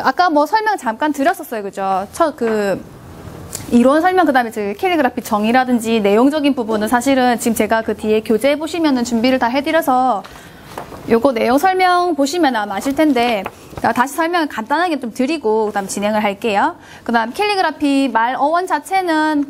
아까 뭐 설명 잠깐 드렸었어요. 그죠? 이론 설명, 그 다음에 캘리그라피 정의라든지 내용적인 부분은 사실은 지금 제가 그 뒤에 교재 보시면은 준비를 다 해드려서 요거 내용 설명 보시면 아마 아실 텐데, 다시 설명을 간단하게 좀 드리고 그다음 진행을 할게요. 그다음 캘리그라피 말 어원 자체는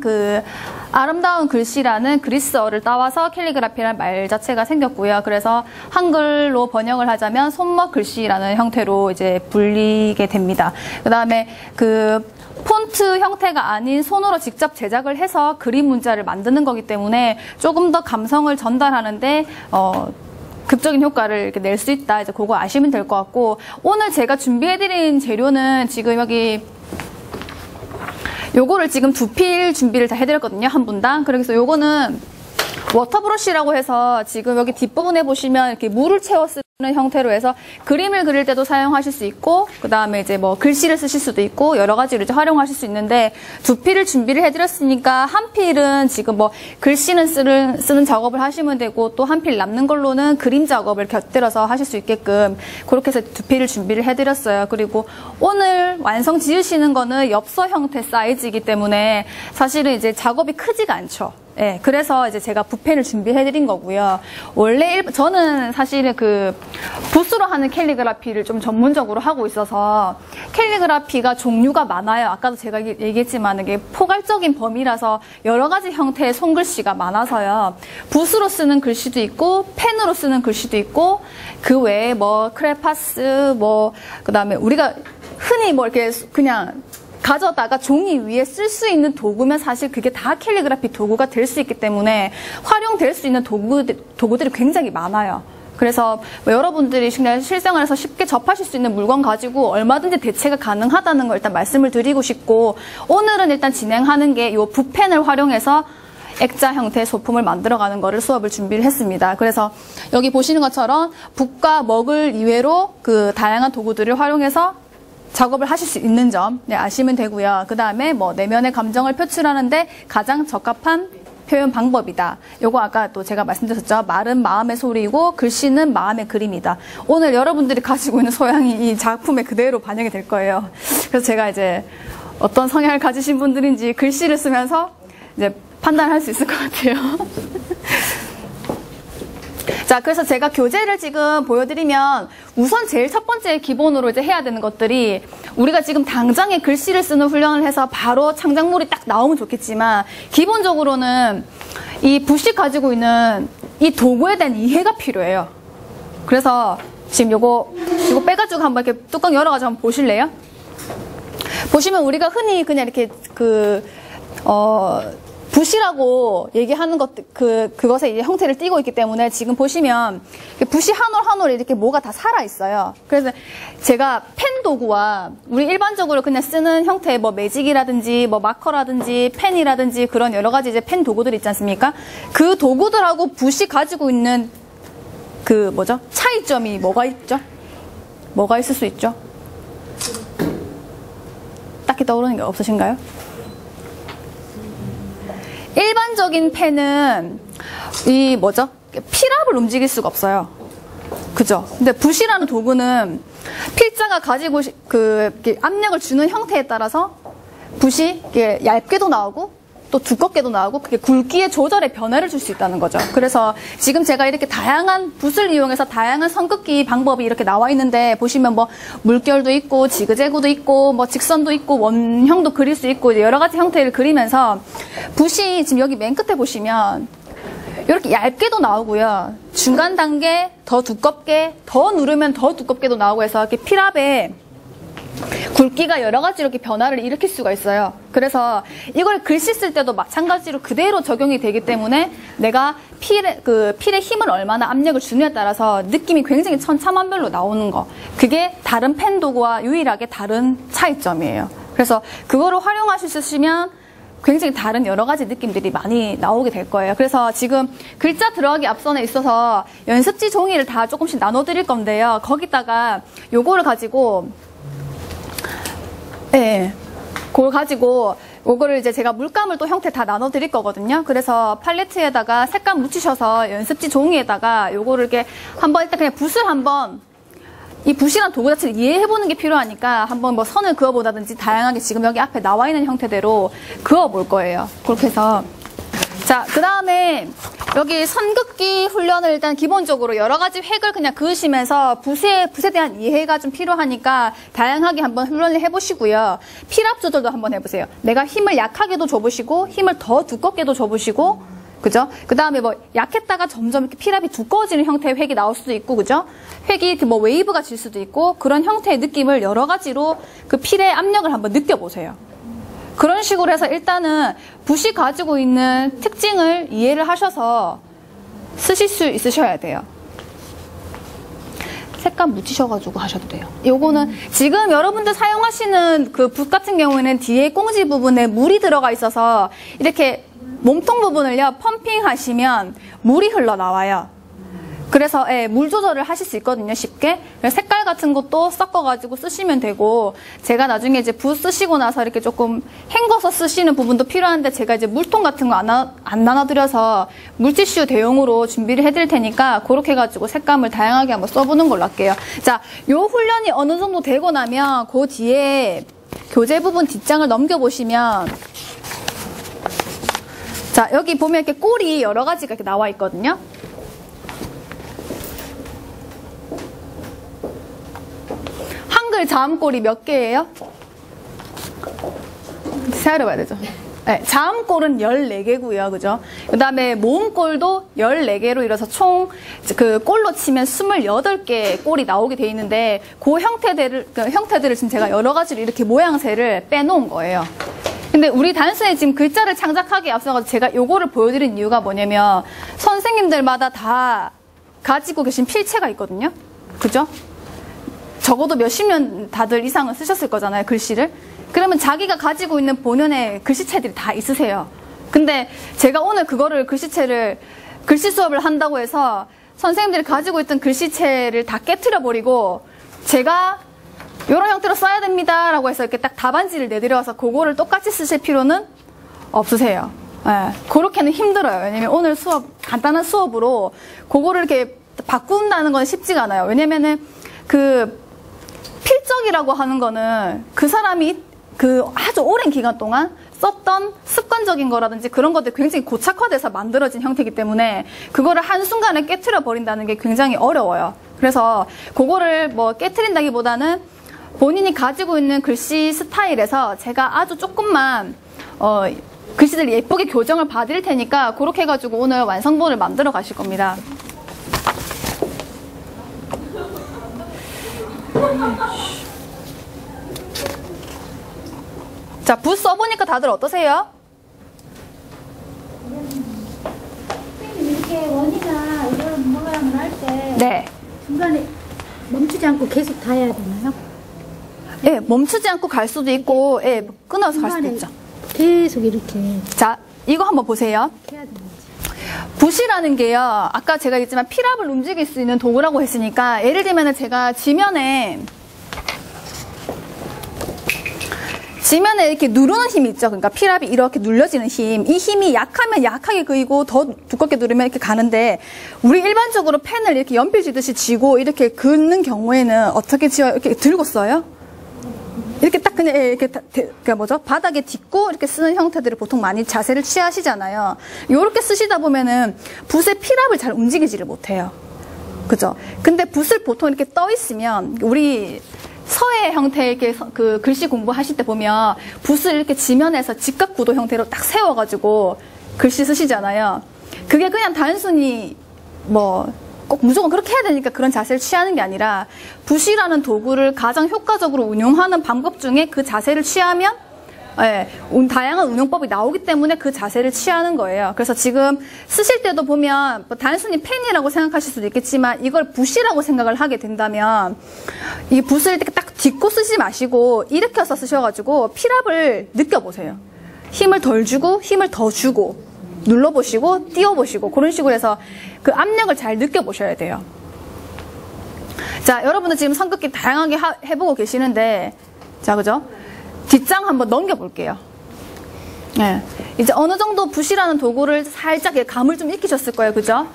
아름다운 글씨라는 그리스어를 따와서 캘리그라피라는 말 자체가 생겼고요. 그래서 한글로 번역을 하자면 손목 글씨라는 형태로 이제 불리게 됩니다. 그다음에 폰트 형태가 아닌 손으로 직접 제작을 해서 그림 문자를 만드는 거기 때문에 조금 더 감성을 전달하는데 극적인 효과를 이렇게 낼 수 있다. 이제 그거 아시면 될 것 같고, 오늘 제가 준비해드린 재료는 지금 요거를 지금 2필 준비를 다 해드렸거든요. 한 분당. 그래서 요거는 워터브러쉬라고 해서 지금 여기 뒷부분에 보시면 이렇게 물을 채워 쓰는 형태로 해서 그림을 그릴 때도 사용하실 수 있고, 그 다음에 이제 뭐 글씨를 쓰실 수도 있고 여러 가지로 이제 활용하실 수 있는데, 2필을 준비를 해드렸으니까 한 필은 지금 뭐 글씨는 쓰는 작업을 하시면 되고, 또 한 필 남는 걸로는 그림 작업을 곁들여서 하실 수 있게끔 그렇게 해서 2필을 준비를 해드렸어요. 그리고 오늘 완성 지으시는 거는 엽서 형태 사이즈이기 때문에 사실은 이제 작업이 크지가 않죠. 네, 그래서 이제 제가 붓펜을 준비해드린 거고요. 원래 저는 사실은 붓으로 하는 캘리그라피를 좀 전문적으로 하고 있어서 캘리그라피가 종류가 많아요. 아까도 제가 얘기했지만 이게 포괄적인 범위라서 여러 가지 형태의 손글씨가 많아서요. 붓으로 쓰는 글씨도 있고 펜으로 쓰는 글씨도 있고, 그 외에 뭐 크레파스 그다음에 우리가 흔히 뭐 이렇게 그냥 가져다가 종이 위에 쓸 수 있는 도구면 사실 그게 다 캘리그라피 도구가 될 수 있기 때문에 활용될 수 있는 도구들이 굉장히 많아요. 그래서 뭐 여러분들이 실생활에서 쉽게 접하실 수 있는 물건 가지고 얼마든지 대체가 가능하다는 걸 일단 말씀을 드리고 싶고, 오늘은 일단 진행하는 게 이 붓펜을 활용해서 액자 형태의 소품을 만들어가는 거를 수업을 준비를 했습니다. 그래서 여기 보시는 것처럼 붓과 먹을 이외로 다양한 도구들을 활용해서 작업을 하실 수 있는 점 아시면 되고요. 그 다음에 뭐 내면의 감정을 표출하는데 가장 적합한 표현 방법이다. 요거 아까 또 제가 말씀드렸죠. 말은 마음의 소리이고 글씨는 마음의 그림이다. 오늘 여러분들이 가지고 있는 소양이 이 작품에 그대로 반영이 될 거예요. 그래서 제가 이제 어떤 성향을 가지신 분들인지 글씨를 쓰면서 이제 판단할 수 있을 것 같아요. 자, 그래서 제가 교재를 지금 보여드리면 우선 제일 첫 번째 기본으로 이제 해야 되는 것들이, 우리가 지금 당장에 글씨를 쓰는 훈련을 해서 바로 창작물이 딱 나오면 좋겠지만, 기본적으로는 이 붓이 가지고 있는 이 도구에 대한 이해가 필요해요. 그래서 지금 요거 빼가지고 한번 이렇게 뚜껑 열어가지고 한번 보실래요? 보시면 우리가 흔히 그냥 이렇게 붓이라고 얘기하는 그것의 이제 형태를 띠고 있기 때문에 지금 보시면 붓이 한 올 한 올 이렇게 뭐가 다 살아있어요. 그래서 제가 펜 도구와 우리 일반적으로 그냥 쓰는 형태의 뭐 매직이라든지 뭐 마커라든지 펜이라든지 그런 여러 가지 이제 펜 도구들 있지 않습니까? 그 도구들하고 붓이 가지고 있는 차이점이 뭐가 있죠? 뭐가 있을 수 있죠? 딱히 떠오르는 게 없으신가요? 일반적인 펜은 필압을 움직일 수가 없어요. 그죠? 근데 붓이라는 도구는 필자가 가지고 이렇게 압력을 주는 형태에 따라서 붓이 이렇게 얇게도 나오고 또 두껍게도 나오고, 그게 굵기의 조절에 변화를 줄 수 있다는 거죠. 그래서 지금 제가 이렇게 다양한 붓을 이용해서 다양한 선긋기 방법이 이렇게 나와 있는데, 보시면 뭐 물결도 있고 지그재그도 있고 뭐 직선도 있고 원형도 그릴 수 있고 여러 가지 형태를 그리면서, 붓이 지금 여기 맨 끝에 보시면 이렇게 얇게도 나오고요, 중간 단계 더 두껍게, 더 누르면 더 두껍게도 나오고 해서 이렇게 필압에 굵기가 여러 가지 이렇게 변화를 일으킬 수가 있어요. 그래서 이걸 글씨 쓸 때도 마찬가지로 그대로 적용이 되기 때문에 내가 필의 힘을 얼마나 압력을 주느냐에 따라서 느낌이 굉장히 천차만별로 나오는 거, 그게 다른 펜 도구와 유일하게 다른 차이점이에요. 그래서 그거를 활용하시면 굉장히 다른 여러 가지 느낌들이 많이 나오게 될 거예요. 그래서 지금 글자 들어가기 앞선에 있어서 연습지 종이를 다 조금씩 나눠드릴 건데요. 거기다가 요거를 가지고 그걸 가지고 요거를 이제 제가 물감을 또 형태 다 나눠 드릴 거거든요. 그래서 팔레트에다가 색감 묻히셔서 연습지 종이에다가 요거를 이렇게 한번 일단 그냥 붓을 한번 이 붓이란 도구 자체를 이해해보는 게 필요하니까 한번 뭐 선을 그어보다든지 다양하게 지금 여기 앞에 나와 있는 형태대로 그어볼 거예요. 그렇게 해서. 자, 그 다음에 여기 선긋기 훈련을 일단 기본적으로 여러 가지 획을 그냥 그으시면서 붓에 대한 이해가 좀 필요하니까 다양하게 한번 훈련을 해보시고요. 필압 조절도 한번 해보세요. 내가 힘을 약하게도 줘보시고 힘을 더 두껍게도 줘보시고 그죠? 그 다음에 뭐 약했다가 점점 이렇게 필압이 두꺼워지는 형태의 획이 나올 수도 있고 그죠? 획이 뭐 웨이브가 질 수도 있고 그런 형태의 느낌을 여러 가지로 그 필의 압력을 한번 느껴보세요. 그런 식으로 해서 일단은 붓이 가지고 있는 특징을 이해를 하셔서 쓰실 수 있으셔야 돼요. 색감 묻히셔가지고 하셔도 돼요. 요거는 지금 여러분들 사용하시는 그 붓 같은 경우에는 뒤에 꽁지 부분에 물이 들어가 있어서 이렇게 몸통 부분을요 펌핑 하시면 물이 흘러나와요. 그래서 물 조절을 하실 수 있거든요, 쉽게. 색깔 같은 것도 섞어가지고 쓰시면 되고, 제가 나중에 이제 붓 쓰시고 나서 이렇게 조금 헹궈서 쓰시는 부분도 필요한데, 제가 이제 물통 같은 거 안 나눠드려서 물티슈 대용으로 준비를 해드릴 테니까, 그렇게 해가지고 색감을 다양하게 한번 써보는 걸로 할게요. 자, 요 훈련이 어느 정도 되고 나면, 그 뒤에 교재 부분 뒷장을 넘겨보시면, 자, 여기 보면 이렇게 꼴이 여러 가지가 이렇게 나와 있거든요. 한글 자음꼴이 몇 개예요? 세어봐야 되죠. 네, 자음꼴은 14개고요. 그죠? 그 다음에 모음꼴도 14개로 이뤄서 총 그 꼴로 치면 28개 꼴이 나오게 돼 있는데 그 형태들을 지금 제가 여러 가지로 이렇게 모양새를 빼놓은 거예요. 근데 우리 단순히 지금 글자를 창작하기에 앞서서 제가 요거를 보여드린 이유가 뭐냐면 선생님들마다 다 가지고 계신 필체가 있거든요. 그죠? 적어도 몇십 년 다들 이상은 쓰셨을 거잖아요, 글씨를. 그러면 자기가 가지고 있는 본연의 글씨체들이 다 있으세요. 근데 제가 오늘 그거를 글씨 수업을 한다고 해서 선생님들이 가지고 있던 글씨체를 다 깨트려버리고 제가 이런 형태로 써야 됩니다 라고 해서 이렇게 딱 답안지를 내드려서 그거를 똑같이 쓰실 필요는 없으세요. 그렇게는 힘들어요. 왜냐면 오늘 수업, 간단한 수업으로 그거를 이렇게 바꾼다는 건 쉽지가 않아요. 왜냐면은 그 필적이라고 하는 거는 그 사람이 그 아주 오랜 기간 동안 썼던 습관적인 거라든지 그런 것들이 굉장히 고착화돼서 만들어진 형태이기 때문에 그거를 한순간에 깨트려 버린다는 게 굉장히 어려워요. 그래서 그거를 뭐 깨트린다기보다는 본인이 가지고 있는 글씨 스타일에서 제가 아주 조금만 글씨들 예쁘게 교정을 봐드릴 테니까 그렇게 해가지고 오늘 완성본을 만들어 가실 겁니다. 자, 붓 써보니까 다들 어떠세요? 선생님, 이렇게 원이나 이런 모양을 할 때 네. 중간에 멈추지 않고 계속 다 해야 되나요? 예, 멈추지 않고 갈 수도 있고, 예, 끊어서 갈 수도 있죠. 계속 이렇게 자, 이거 한번 보세요. 해야 되는지. 붓이라는 게요, 아까 제가 얘기했지만 필압을 움직일 수 있는 도구라고 했으니까, 예를 들면 제가 지면에 이렇게 누르는 힘이 있죠. 그러니까 필압이 이렇게 눌려지는 힘. 이 힘이 약하면 약하게 그이고 더 두껍게 누르면 이렇게 가는데 우리 일반적으로 펜을 이렇게 연필 쥐듯이 쥐고 이렇게 긋는 경우에는 어떻게 쥐어요? 이렇게 들고 써요? 이렇게 딱 그냥 이렇게 바닥에 딛고 이렇게 쓰는 형태들을 보통 많이 자세를 취하시잖아요. 이렇게 쓰시다 보면은 붓의 필압을 잘 움직이지를 못해요. 그죠? 근데 붓을 보통 이렇게 떠 있으면 우리 서예 형태의 이렇게 그 글씨 공부하실 때 보면 붓을 이렇게 지면에서 직각구도 형태로 딱 세워가지고 글씨 쓰시잖아요. 그게 그냥 단순히 뭐 꼭 무조건 그렇게 해야 되니까 그런 자세를 취하는 게 아니라 붓이라는 도구를 가장 효과적으로 운용하는 방법 중에 그 자세를 취하면 다양한 운용법이 나오기 때문에 그 자세를 취하는 거예요. 그래서 지금 쓰실 때도 보면 뭐 단순히 펜이라고 생각하실 수도 있겠지만 이걸 붓이라고 생각을 하게 된다면 이 붓을 이렇게 딱 딛고 쓰지 마시고 일으켜서 쓰셔가지고 필압을 느껴보세요. 힘을 덜 주고 힘을 더 주고 눌러보시고 띄워보시고 그런 식으로 해서 그 압력을 잘 느껴보셔야 돼요. 자, 여러분들 지금 선긋기 다양하게 해보고 계시는데 자, 그죠? 뒷장 한번 넘겨볼게요. 네. 이제 어느 정도 붓이라는 도구를 살짝 감을 좀 익히셨을 거예요. 그죠?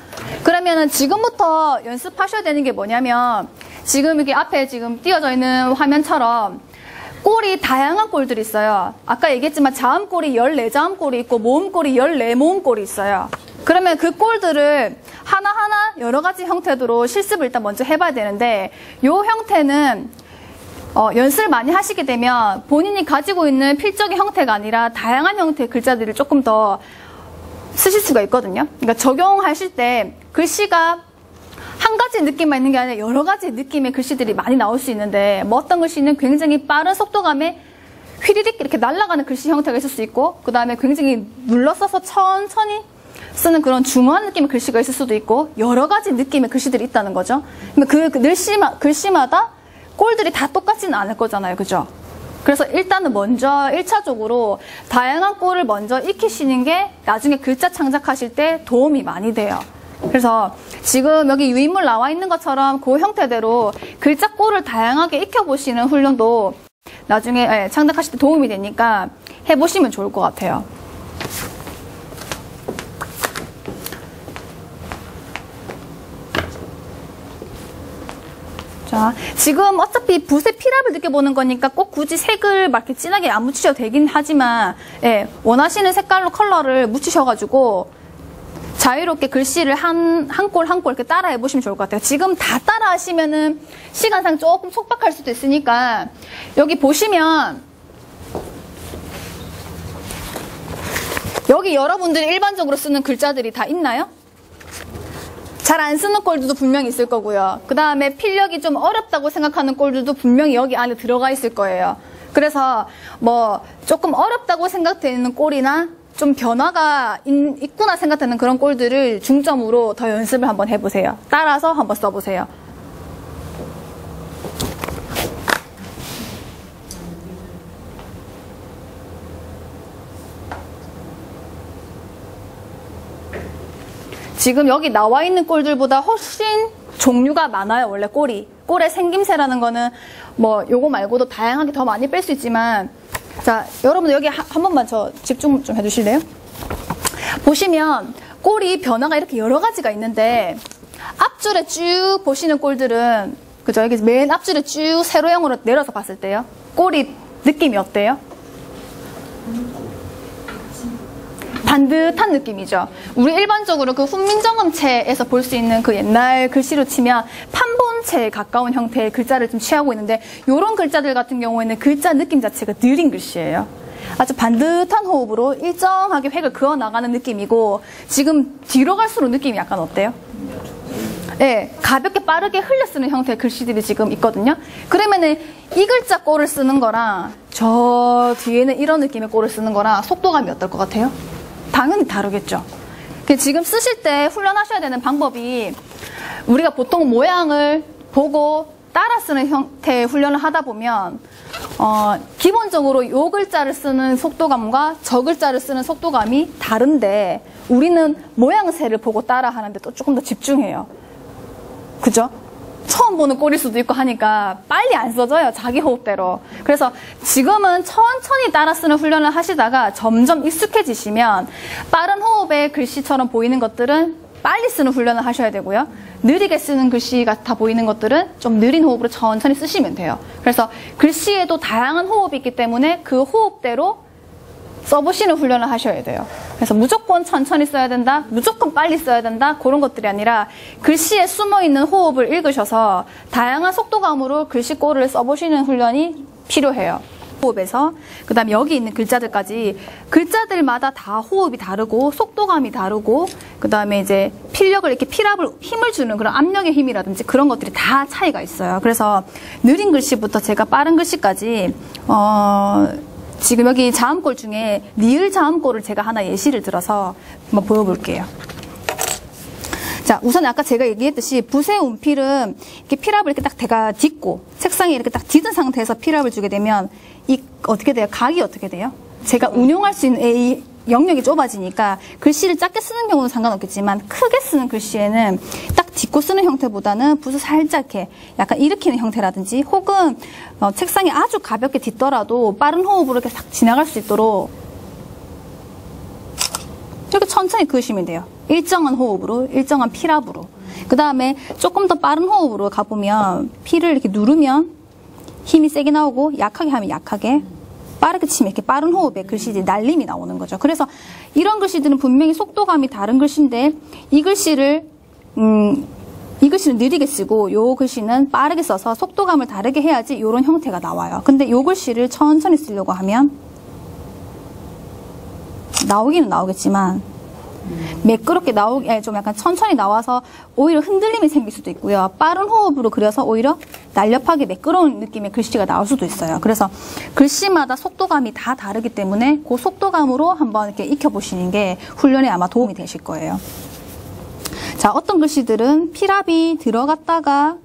그러면은 지금부터 연습하셔야 되는 게 뭐냐면 지금 이렇게 앞에 지금 띄어져 있는 화면처럼 꼴이 다양한 꼴들이 있어요. 아까 얘기했지만 자음꼴이 14자음꼴이 있고 모음꼴이 14모음꼴이 있어요. 그러면 그 꼴들을 하나하나 여러 가지 형태로 실습을 일단 먼저 해봐야 되는데, 요 형태는 연습을 많이 하시게 되면 본인이 가지고 있는 필적인 형태가 아니라 다양한 형태의 글자들을 조금 더 쓰실 수가 있거든요. 그러니까 적용하실 때 글씨가 한 가지 느낌만 있는 게 아니라 여러 가지 느낌의 글씨들이 많이 나올 수 있는데, 뭐 어떤 글씨는 굉장히 빠른 속도감에 휘리릭 이렇게 날아가는 글씨 형태가 있을 수 있고, 그 다음에 굉장히 눌러써서 천천히 쓰는 그런 중후한 느낌의 글씨가 있을 수도 있고, 여러 가지 느낌의 글씨들이 있다는 거죠. 그 글씨마다 꼴들이 다 똑같지는 않을 거잖아요. 그죠? 그래서 일단은 먼저 1차적으로 다양한 꼴을 먼저 익히시는 게 나중에 글자 창작하실 때 도움이 많이 돼요. 그래서 지금 여기 유인물 나와 있는 것처럼 그 형태대로 글자 꼴을 다양하게 익혀보시는 훈련도 나중에 창작하실 때 도움이 되니까 해보시면 좋을 것 같아요. 자, 지금 어차피 붓의 피랍을 느껴보는 거니까 꼭 굳이 색을 막 이렇게 진하게 안 묻히셔도 되긴 하지만, 원하시는 색깔로 컬러를 묻히셔가지고 자유롭게 글씨를 한 꼴 한 꼴 이렇게 따라 해보시면 좋을 것 같아요. 지금 다 따라 하시면은 시간상 조금 촉박할 수도 있으니까, 여기 보시면 여기 여러분들이 일반적으로 쓰는 글자들이 다 있나요? 잘 안 쓰는 꼴들도 분명히 있을 거고요. 그 다음에 필력이 좀 어렵다고 생각하는 꼴들도 분명히 여기 안에 들어가 있을 거예요. 그래서 뭐 조금 어렵다고 생각되는 꼴이나 좀 변화가 있구나 생각되는 그런 꼴들을 중점으로 더 연습을 한번 해보세요. 따라서 한번 써보세요. 지금 여기 나와 있는 꼴들보다 훨씬 종류가 많아요. 원래 꼴이. 꼴의 생김새라는 거는 뭐 요거 말고도 다양하게 더 많이 뺄 수 있지만, 자, 여러분 여기 한 번만 저 집중 좀 해주실래요? 보시면 꼴이 변화가 이렇게 여러 가지가 있는데, 앞줄에 쭉 보시는 꼴들은, 그죠? 여기 맨 앞줄에 쭉 세로형으로 내려서 봤을 때요, 꼴이 느낌이 어때요? 반듯한 느낌이죠. 우리 일반적으로 그 훈민정음체에서 볼 수 있는 그 옛날 글씨로 치면 판본체에 가까운 형태의 글자를 좀 취하고 있는데, 이런 글자들 같은 경우에는 글자 느낌 자체가 느린 글씨예요. 아주 반듯한 호흡으로 일정하게 획을 그어 나가는 느낌이고, 지금 뒤로 갈수록 느낌이 약간 어때요? 네, 가볍게 빠르게 흘려 쓰는 형태의 글씨들이 지금 있거든요. 그러면은 이 글자 꼴을 쓰는 거랑 저 뒤에는 이런 느낌의 꼴을 쓰는 거랑 속도감이 어떨 것 같아요? 당연히 다르겠죠. 지금 쓰실 때 훈련하셔야 되는 방법이, 우리가 보통 모양을 보고 따라 쓰는 형태의 훈련을 하다 보면 기본적으로 요 글자를 쓰는 속도감과 저 글자를 쓰는 속도감이 다른데, 우리는 모양새를 보고 따라 하는데 또 조금 더 집중해요. 그죠? 처음 보는 꼴일 수도 있고 하니까 빨리 안 써져요. 자기 호흡대로. 그래서 지금은 천천히 따라 쓰는 훈련을 하시다가 점점 익숙해지시면 빠른 호흡의 글씨처럼 보이는 것들은 빨리 쓰는 훈련을 하셔야 되고요. 느리게 쓰는 글씨 같아 보이는 것들은 좀 느린 호흡으로 천천히 쓰시면 돼요. 그래서 글씨에도 다양한 호흡이 있기 때문에 그 호흡대로 써보시는 훈련을 하셔야 돼요. 그래서 무조건 천천히 써야 된다, 무조건 빨리 써야 된다, 그런 것들이 아니라 글씨에 숨어있는 호흡을 읽으셔서 다양한 속도감으로 글씨 꼴을 써보시는 훈련이 필요해요. 호흡에서 그 다음에 여기 있는 글자들까지, 글자들마다 다 호흡이 다르고 속도감이 다르고, 그 다음에 이제 필력을 이렇게 피랍을 힘을 주는 그런 압력의 힘이라든지 그런 것들이 다 차이가 있어요. 그래서 느린 글씨부터 제가 빠른 글씨까지 지금 여기 자음꼴 중에 리을 자음꼴을 제가 하나 예시를 들어서 한번 보여볼게요. 자, 우선 아까 제가 얘기했듯이 붓의 운필은 이렇게 피랍을 이렇게 딱 대가 딛고 책상에 이렇게 딱 딛은 상태에서 피랍을 주게 되면 이 어떻게 돼요? 각이 어떻게 돼요? 제가 운용할 수 있는 이 영역이 좁아지니까 글씨를 작게 쓰는 경우는 상관없겠지만, 크게 쓰는 글씨에는 딱 딛고 쓰는 형태보다는 붓을 살짝 이렇게 약간 일으키는 형태라든지, 혹은 책상에 아주 가볍게 딛더라도 빠른 호흡으로 이렇게 싹 지나갈 수 있도록 이렇게 천천히 그으시면 돼요. 일정한 호흡으로, 일정한 피랍으로. 그 다음에 조금 더 빠른 호흡으로 가보면 피를 이렇게 누르면 힘이 세게 나오고 약하게 하면 약하게, 빠르게 치면 이렇게 빠른 호흡에 글씨들이 날림이 나오는 거죠. 그래서 이런 글씨들은 분명히 속도감이 다른 글씨인데 이 글씨를 느리게 쓰고 요 글씨는 빠르게 써서 속도감을 다르게 해야지 이런 형태가 나와요. 근데 요 글씨를 천천히 쓰려고 하면 나오기는 나오겠지만 매끄럽게 좀 약간 천천히 나와서 오히려 흔들림이 생길 수도 있고요. 빠른 호흡으로 그려서 오히려 날렵하게 매끄러운 느낌의 글씨가 나올 수도 있어요. 그래서 글씨마다 속도감이 다 다르기 때문에 그 속도감으로 한번 이렇게 익혀보시는 게 훈련에 아마 도움이 되실 거예요. 자, 어떤 글씨들은 필압이 들어갔다가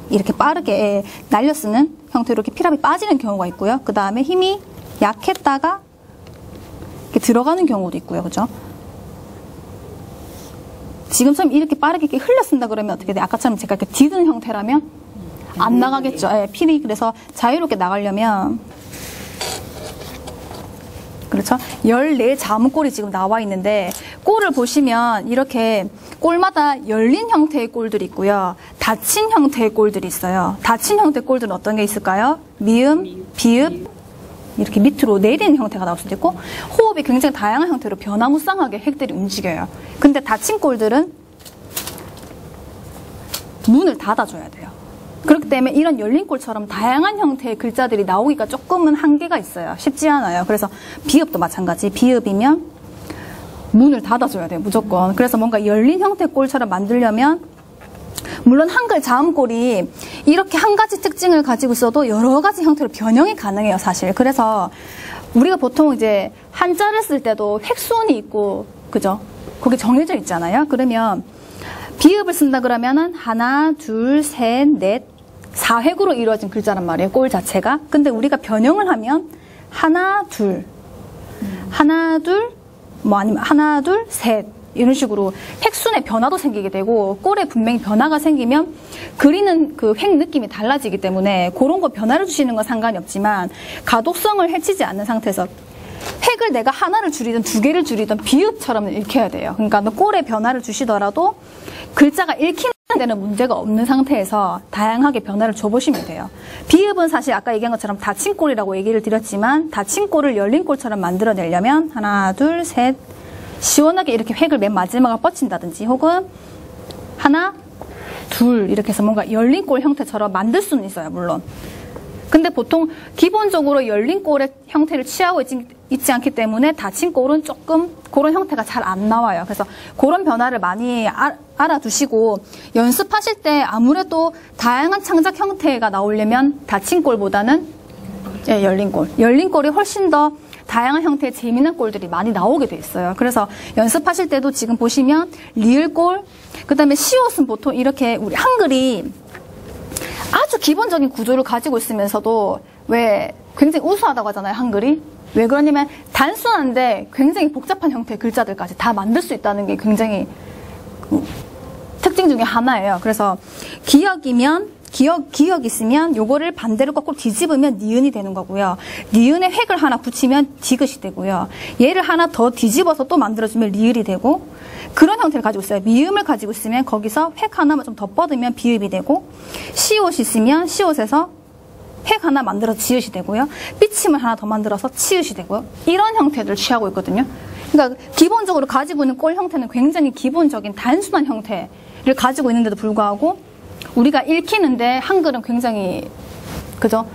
이렇게 빠르게 날려 쓰는 형태로 이렇게 필압이 빠지는 경우가 있고요. 그 다음에 힘이 약했다가 이렇게 들어가는 경우도 있고요. 그죠? 지금처럼 이렇게 빠르게 이렇게 흘려 쓴다 그러면 어떻게 돼요? 아까처럼 제가 이렇게 디드는 형태라면 안 나가겠죠. 예, 필이 그래서 자유롭게 나가려면 그렇죠? 14자문골이 지금 나와 있는데 골을 보시면 이렇게 골마다 열린 형태의 골들이 있고요. 닫힌 형태의 골들이 있어요. 닫힌 형태의 골들은 어떤 게 있을까요? 미음, 비읍, 이렇게 밑으로 내리는 형태가 나올 수도 있고 호흡이 굉장히 다양한 형태로 변화무쌍하게 핵들이 움직여요. 근데 닫힌 골들은 문을 닫아줘야 돼요. 그렇기 때문에 이런 열린 골처럼 다양한 형태의 글자들이 나오기가 조금은 한계가 있어요. 쉽지 않아요. 그래서 비읍도 마찬가지. 비읍이면 문을 닫아줘야 돼요. 무조건. 그래서 뭔가 열린 형태의 골처럼 만들려면 물론 한글 자음골이 이렇게 한 가지 특징을 가지고 있어도 여러 가지 형태로 변형이 가능해요, 사실. 그래서 우리가 보통 이제 한자를 쓸 때도 획수원이 있고, 그죠? 그게 정해져 있잖아요. 그러면 비읍을 쓴다 그러면은 하나, 둘, 셋, 넷, 4획으로 이루어진 글자란 말이에요, 골 자체가. 근데 우리가 변형을 하면 하나, 둘, 뭐 아니면 하나, 둘, 셋. 이런 식으로 획순의 변화도 생기게 되고 꼴에 분명히 변화가 생기면 그리는 그 획 느낌이 달라지기 때문에 그런 거 변화를 주시는 건 상관이 없지만 가독성을 해치지 않는 상태에서 획을 내가 하나를 줄이든 두 개를 줄이든 비읍처럼 읽혀야 돼요. 그러니까 꼴에 변화를 주시더라도 글자가 읽히는 데는 문제가 없는 상태에서 다양하게 변화를 줘보시면 돼요. 비읍은 사실 아까 얘기한 것처럼 닫힌 꼴이라고 얘기를 드렸지만 닫힌 꼴을 열린 꼴처럼 만들어내려면 하나, 둘, 셋 시원하게 이렇게 획을 맨 마지막을 뻗친다든지 혹은 하나, 둘 이렇게 해서 뭔가 열린 골 형태처럼 만들 수는 있어요, 물론. 근데 보통 기본적으로 열린 골의 형태를 취하고 있지 않기 때문에 닫힌 골은 조금 그런 형태가 잘 안 나와요. 그래서 그런 변화를 많이 알아두시고 연습하실 때 아무래도 다양한 창작 형태가 나오려면 닫힌 골보다는 열린 골. 열린 골이 훨씬 더 다양한 형태의 재미난 골들이 많이 나오게 돼 있어요. 그래서 연습하실 때도 지금 보시면 리을골, 그 다음에 시옷은 보통 이렇게 우리 한글이 아주 기본적인 구조를 가지고 있으면서도 왜 굉장히 우수하다고 하잖아요, 한글이. 왜 그러냐면 단순한데 굉장히 복잡한 형태의 글자들까지 다 만들 수 있다는 게 굉장히 특징 중에 하나예요. 그래서 기역 있으면 요거를 반대로 거꾸로 뒤집으면 니은이 되는 거고요. 니은에 획을 하나 붙이면 디귿이 되고요. 얘를 하나 더 뒤집어서 또 만들어주면 리을이 되고 그런 형태를 가지고 있어요. 미음을 가지고 있으면 거기서 획 하나만 좀 더 뻗으면 비읍이 되고 시옷이 있으면 시옷에서 획 하나 만들어서 지읒이 되고요. 삐침을 하나 더 만들어서 치읒이 되고요. 이런 형태들을 취하고 있거든요. 그러니까 기본적으로 가지고 있는 꼴 형태는 굉장히 기본적인 단순한 형태를 가지고 있는데도 불구하고 우리가 읽히는데 한글은 굉장히 그죠?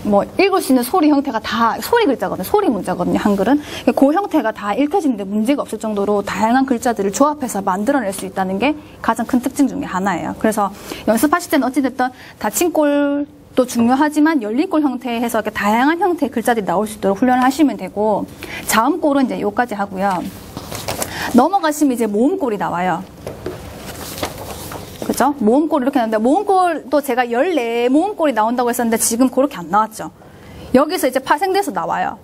뭐 읽을 수 있는 소리 형태가 다 소리 글자거든요. 소리 문자거든요. 한글은. 그 형태가 다 읽혀지는데 문제가 없을 정도로 다양한 글자들을 조합해서 만들어낼 수 있다는 게 가장 큰 특징 중에 하나예요. 그래서 연습하실 때는 어찌됐든 닫힌 꼴도 중요하지만 열린 꼴 형태에서 이렇게 다양한 형태의 글자들이 나올 수 있도록 훈련을 하시면 되고 자음 꼴은 이제 요까지 하고요. 넘어가시면 이제 모음 꼴이 나와요. 그죠? 모음골 이렇게 나오는데 모음골도 제가 14모음골이 나온다고 했었는데 지금 그렇게 안 나왔죠. 여기서 이제 파생돼서 나와요.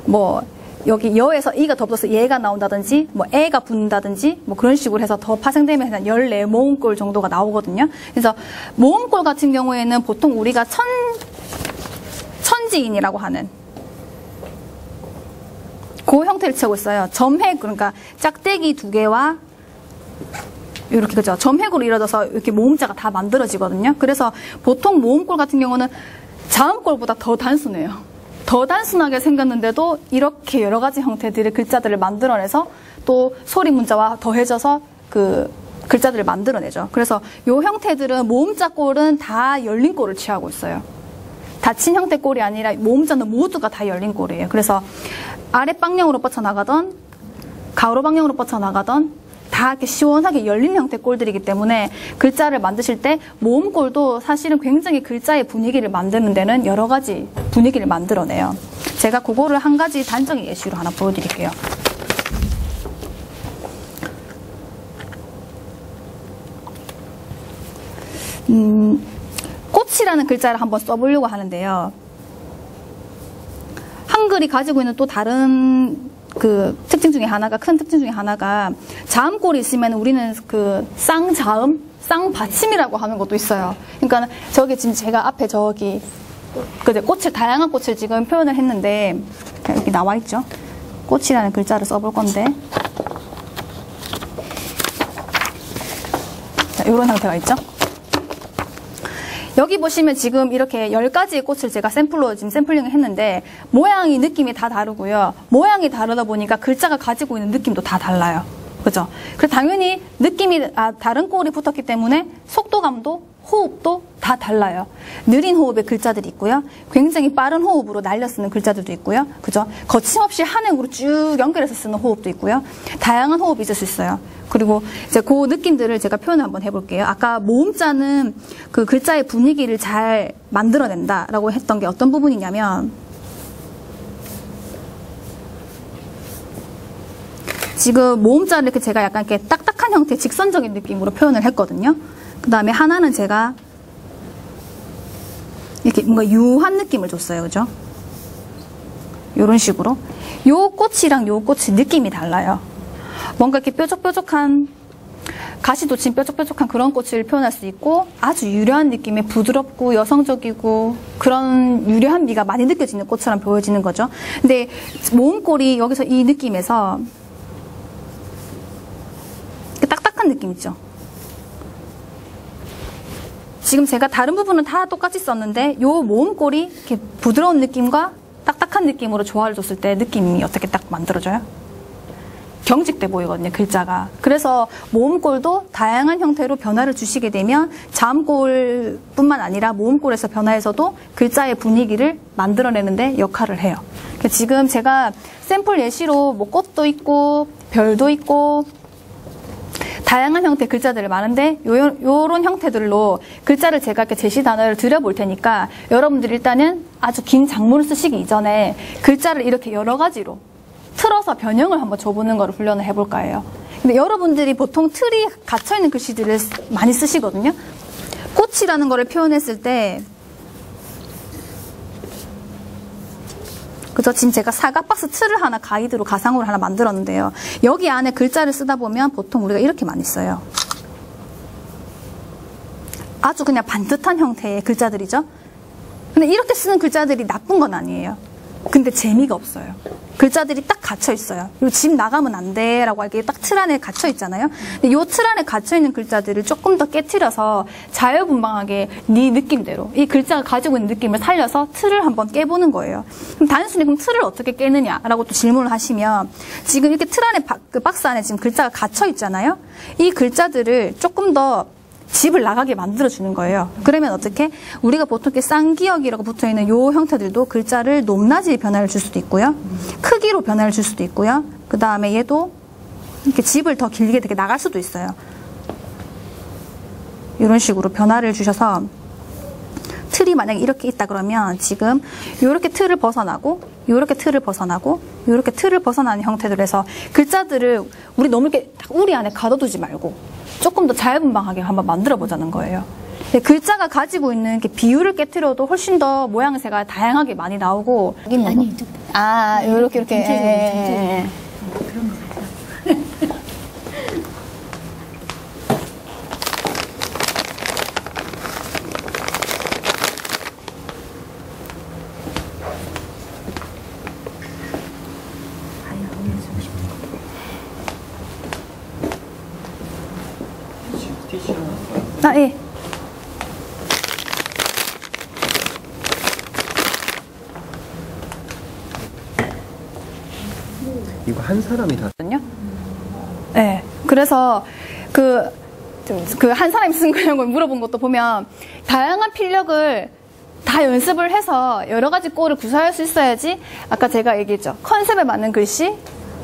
뭐 여기 여에서 이가 덧붙어서 얘가 나온다든지 뭐 애가 붙는다든지 뭐 그런 식으로 해서 더 파생되면 한 14모음골 정도가 나오거든요. 그래서 모음골 같은 경우에는 보통 우리가 천지인이라고 하는 그 형태를 취하고 있어요. 점획 그러니까 짝대기 두 개와 이렇게 그죠? 점획으로 이루어져서 이렇게 모음자가 다 만들어지거든요. 그래서 보통 모음골 같은 경우는 자음골보다 더 단순해요. 더 단순하게 생겼는데도 이렇게 여러 가지 형태들의 글자들을 만들어내서 또 소리 문자와 더해져서 그 글자들을 만들어내죠. 그래서 이 형태들은 모음자 꼴은 다 열린 꼴을 취하고 있어요. 닫힌 형태 꼴이 아니라 모음자는 모두가 다 열린 꼴이에요. 그래서 아래 방향으로 뻗쳐나가던 가로 방향으로 뻗쳐나가던 다 이렇게 시원하게 열린 형태 꼴들이기 때문에 글자를 만드실 때 모음꼴도 사실은 굉장히 글자의 분위기를 만드는 데는 여러 가지 분위기를 만들어내요. 제가 그거를 한 가지 단적인 예시로 하나 보여드릴게요. 꽃이라는 글자를 한번 써보려고 하는데요. 한글이 가지고 있는 또 다른 그 특징 중에 하나가, 큰 특징 중에 하나가 자음꼴이 있으면 우리는 그 쌍자음, 쌍받침이라고 하는 것도 있어요. 그러니까 저기 지금 제가 앞에 저기 그제 꽃을, 다양한 꽃을 지금 표현을 했는데 여기 나와 있죠. 꽃이라는 글자를 써볼 건데 자, 이런 형태가 있죠. 여기 보시면 지금 이렇게 10가지의 꽃을 제가 샘플로 지금 샘플링을 했는데 모양이, 느낌이 다 다르고요. 모양이 다르다 보니까 글자가 가지고 있는 느낌도 다 달라요. 그죠? 그래서 당연히 느낌이 다른 꼴이 붙었기 때문에 속도감도 호흡도 다 달라요. 느린 호흡의 글자들이 있고요. 굉장히 빠른 호흡으로 날려 쓰는 글자들도 있고요. 그죠? 거침없이 한행으로 쭉 연결해서 쓰는 호흡도 있고요. 다양한 호흡이 있을 수 있어요. 그리고 이제 그 느낌들을 제가 표현을 한번 해볼게요. 아까 모음자는 그 글자의 분위기를 잘 만들어낸다라고 했던 게 어떤 부분이냐면, 지금 모음자를 이렇게 제가 약간 이렇게 딱딱한 형태, 직선적인 느낌으로 표현을 했거든요. 그 다음에 하나는 제가 이렇게 뭔가 유한 느낌을 줬어요. 그죠? 이런 식으로. 요 꽃이랑 요 꽃이 느낌이 달라요. 뭔가 이렇게 뾰족뾰족한, 가시 돋친 뾰족뾰족한 그런 꽃을 표현할 수 있고, 아주 유려한 느낌의 부드럽고 여성적이고 그런 유려한 미가 많이 느껴지는 꽃처럼 보여지는 거죠. 근데 모음꼴이 여기서 이 느낌에서 딱딱한 느낌 있죠. 지금 제가 다른 부분은 다 똑같이 썼는데 요 모음꼴이 이렇게 부드러운 느낌과 딱딱한 느낌으로 조화를 줬을 때 느낌이 어떻게 딱 만들어져요? 경직돼 보이거든요, 글자가. 그래서 모음꼴도 다양한 형태로 변화를 주시게 되면 자음꼴뿐만 아니라 모음꼴에서 변화해서도 글자의 분위기를 만들어내는데 역할을 해요. 지금 제가 샘플 예시로 뭐 꽃도 있고 별도 있고 다양한 형태의 글자들이 많은데 요런 형태들로 글자를 제가 이렇게 제시 단어를 드려볼 테니까 여러분들이 일단은 아주 긴 장문을 쓰시기 이전에 글자를 이렇게 여러 가지로 틀어서 변형을 한번 줘보는 거를 훈련을 해볼까 해요. 근데 여러분들이 보통 틀이 갇혀있는 글씨들을 많이 쓰시거든요. 꽃이라는 거를 표현했을 때, 그죠? 지금 제가 사각박스 틀을 하나 가이드로 가상으로 하나 만들었는데요. 여기 안에 글자를 쓰다 보면 보통 우리가 이렇게 많이 써요. 아주 그냥 반듯한 형태의 글자들이죠. 근데 이렇게 쓰는 글자들이 나쁜 건 아니에요. 근데 재미가 없어요. 글자들이 딱 갇혀 있어요. 그리고 집 나가면 안 돼 라고 이렇게 딱 틀 안에 갇혀 있잖아요. 근데 이 틀 안에 갇혀 있는 글자들을 조금 더 깨트려서 자유분방하게 네 느낌대로 이 글자가 가지고 있는 느낌을 살려서 틀을 한번 깨보는 거예요. 그럼 단순히 그럼 틀을 어떻게 깨느냐라고 또 질문을 하시면, 지금 이렇게 틀 안에 그 박스 안에 지금 글자가 갇혀 있잖아요. 이 글자들을 조금 더 집을 나가게 만들어주는 거예요. 그러면 어떻게? 우리가 보통 이렇게 쌍기역이라고 붙어있는 요 형태들도 글자를 높낮이 변화를 줄 수도 있고요. 크기로 변화를 줄 수도 있고요. 그 다음에 얘도 이렇게 집을 더 길게 되게 나갈 수도 있어요. 이런 식으로 변화를 주셔서 틀이 만약에 이렇게 있다 그러면 지금 요렇게 틀을 벗어나고 요렇게 틀을 벗어나고 요렇게 틀을 벗어나는 형태들로 해서 글자들을 우리 너무 이렇게 우리 안에 가둬두지 말고 조금 더 자유분방하게 한번 만들어 보자는 거예요. 글자가 가지고 있는 이렇게 비율을 깨트려도 훨씬 더 모양새가 다양하게 많이 나오고. 아니, 요렇게 이렇게. 전체적으로. 그런 거 같아요. 아, 예. 이거 한 사람이 다 거든요. 네. 그래서 그 한 사람이 쓴 거냐고 물어본 것도 보면 다양한 필력을 다 연습을 해서 여러 가지 꼴을 구사할 수 있어야지 아까 제가 얘기했죠. 컨셉에 맞는 글씨,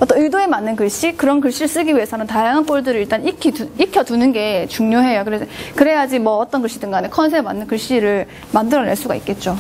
어떤 의도에 맞는 글씨, 그런 글씨를 쓰기 위해서는 다양한 꼴들을 일단 익혀두는 게 중요해요. 그래서 그래야지 뭐 어떤 글씨든 간에 컨셉에 맞는 글씨를 만들어낼 수가 있겠죠.